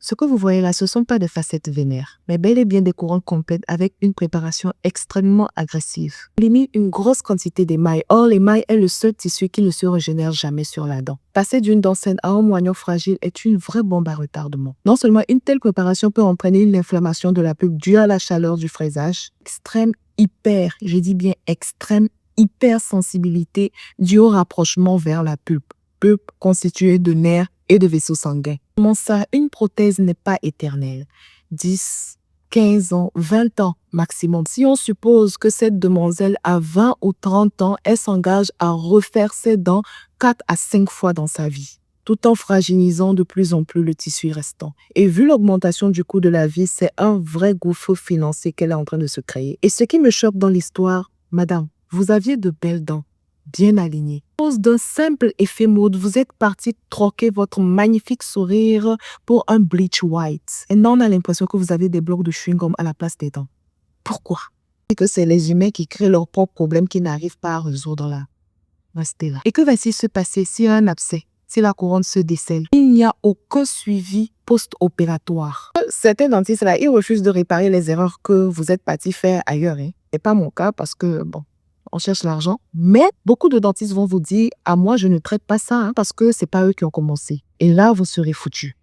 Ce que vous voyez là, ce ne sont pas des facettes vénères, mais bel et bien des couronnes complètes avec une préparation extrêmement agressive. On élimine une grosse quantité d'émail. Or, l'émail est le seul tissu qui ne se régénère jamais sur la dent. Passer d'une dent saine à un moignon fragile est une vraie bombe à retardement. Non seulement une telle préparation peut entraîner une inflammation de la pulpe due à la chaleur du fraisage, je dis bien extrême hypersensibilité due au rapprochement vers la pulpe constituée de nerfs et de vaisseaux sanguins. Comment ça, une prothèse n'est pas éternelle. 10, 15 ans, 20 ans maximum. Si on suppose que cette demoiselle a 20 ou 30 ans, elle s'engage à refaire ses dents 4 à 5 fois dans sa vie, tout en fragilisant de plus en plus le tissu restant. Et vu l'augmentation du coût de la vie, c'est un vrai gouffre financier qu'elle est en train de se créer. Et ce qui me choque dans l'histoire, madame, vous aviez de belles dents, bien alignées. À cause d'un simple effet mode, vous êtes parti troquer votre magnifique sourire pour un bleach white. Et non, on a l'impression que vous avez des blocs de chewing-gum à la place des dents. Pourquoi? Et que c'est les humains qui créent leurs propres problèmes qu'ils n'arrivent pas à résoudre là. Restez là. Et que va-t-il se passer s'il y a un abcès, si la couronne se décèle? Il n'y a aucun suivi post-opératoire. Certains dentistes là, ils refusent de réparer les erreurs que vous êtes parti faire ailleurs. Ce n'est pas mon cas parce que, bon, on cherche l'argent. Mais beaucoup de dentistes vont vous dire, à moi, je ne traite pas ça parce que c'est pas eux qui ont commencé. Et là, vous serez foutus.